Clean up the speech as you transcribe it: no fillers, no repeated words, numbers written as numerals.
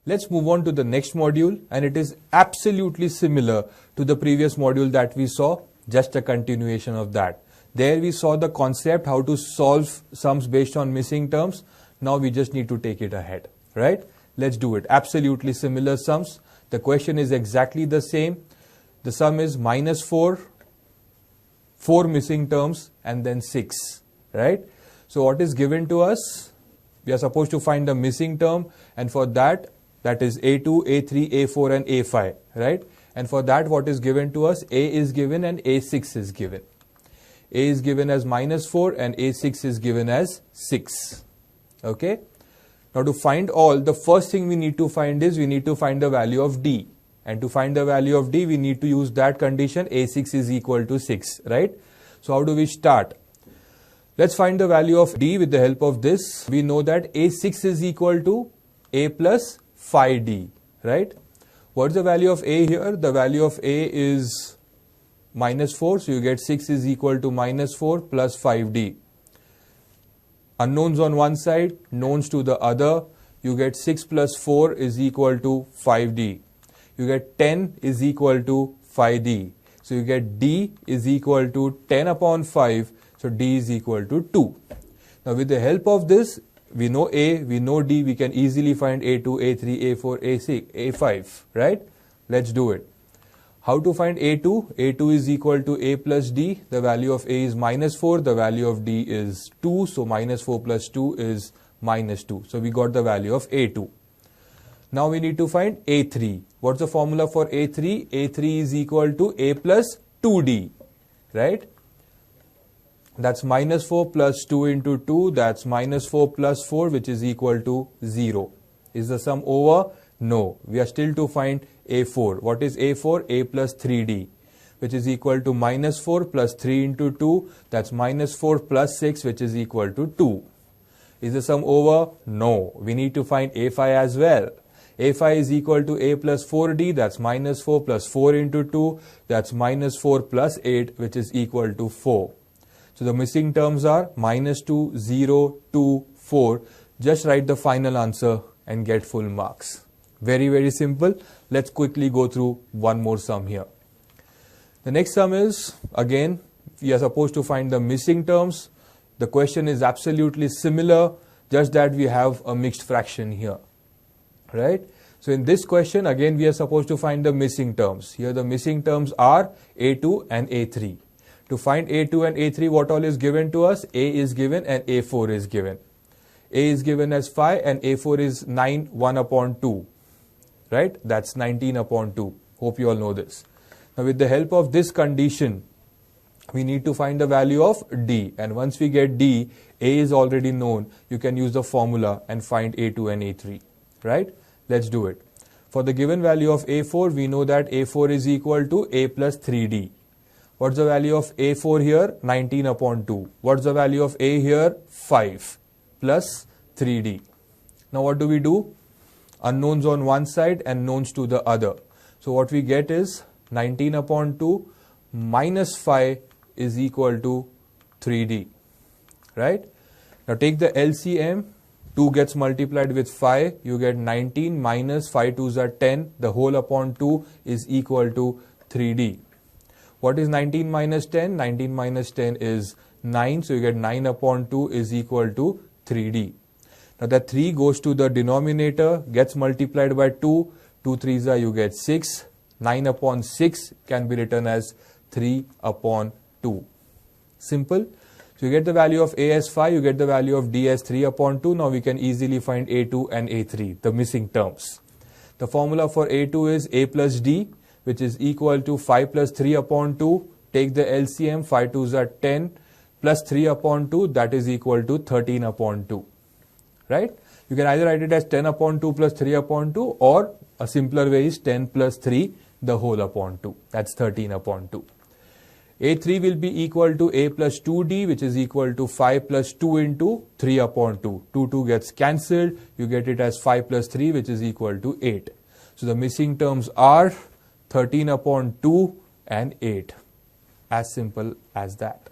Let's move on to the next module, and it is absolutely similar to the previous module that we saw, just a continuation of that. There we saw the concept how to solve sums based on missing terms. Now we just need to take it ahead, right? Let's do it. Absolutely similar sums. The question is exactly the same. The sum is -4, 4 missing terms, and then 6, right? So what is given to us? We are supposed to find the missing term, and for that is A2, A3, A4 and A5, right? And for that, what is given to us? A is given and A6 is given. A is given as -4 and A6 is given as 6. Okay? Now to find all, the first thing we need to find is we need to find the value of D. And to find the value of D, we need to use that condition A6 is equal to 6, right? So how do we start? Let's find the value of D with the help of this. We know that A6 is equal to A plus 5D, right? What's the value of A here? The value of A is -4, so you get 6 is equal to -4 plus 5D. Unknowns on one side, knowns to the other. You get 6 plus 4 is equal to 5D. You get 10 is equal to 5D. So you get D is equal to 10 upon 5. So D is equal to 2. Now with the help of this, we know A, we know D, we can easily find A2, A3, A4, A6, A5, right? Let's do it. How to find A2? A2 is equal to A plus D. The value of A is -4. The value of D is 2. So -4 plus 2 is -2. So we got the value of A2. Now we need to find A3. What's the formula for A3? A3 is equal to A plus 2D, right? That's -4 plus 2 into 2. That's -4 plus 4, which is equal to 0. Is the sum over? No. We are still to find A4. What is A4? A plus 3D, which is equal to -4 plus 3 into 2. That's -4 plus 6, which is equal to 2. Is the sum over? No. We need to find A5 as well. A5 is equal to A plus 4D. That's -4 plus 4 into 2. That's -4 plus 8, which is equal to 4. So the missing terms are -2, 0, 2, 4. Just write the final answer and get full marks. Very, very simple. Let's quickly go through one more sum here. The next sum is, again, we are supposed to find the missing terms. The question is absolutely similar, just that we have a mixed fraction here, right? So in this question, again, we are supposed to find the missing terms. Here the missing terms are A2 and A3. To find A2 and A3, what all is given to us? A is given and A4 is given. A is given as 5 and A4 is 9, 1 upon 2. Right? That's 19 upon 2. Hope you all know this. Now with the help of this condition, we need to find the value of D. And once we get D, A is already known. You can use the formula and find A2 and A3. Right? Let's do it. For the given value of A4, we know that A4 is equal to A plus 3D. What's the value of A4 here? 19 upon 2. What's the value of A here? 5 plus 3D. Now what do we do? Unknowns on one side and knowns to the other. So what we get is 19 upon 2 minus 5 is equal to 3D. Right? Now take the LCM. 2 gets multiplied with 5. You get 19 minus 5 2s are 10. The whole upon 2 is equal to 3D. What is 19 minus 10? 19 minus 10 is 9. So you get 9 upon 2 is equal to 3D. Now that 3 goes to the denominator, gets multiplied by 2. 2 3s are, you get 6. 9 upon 6 can be written as 3 upon 2. Simple. So you get the value of A as 5, you get the value of D as 3 upon 2. Now we can easily find A2 and A3, the missing terms. The formula for A2 is A plus D, which is equal to 5 plus 3 upon 2. Take the LCM, 5 2s are 10, plus 3 upon 2, that is equal to 13 upon 2. Right? You can either write it as 10 upon 2 plus 3 upon 2, or a simpler way is 10 plus 3, the whole upon 2. That's 13 upon 2. A3 will be equal to A plus 2D, which is equal to 5 plus 2 into 3 upon 2. 2 gets cancelled. You get it as 5 plus 3, which is equal to 8. So the missing terms are 13 upon 2 and 8. As simple as that.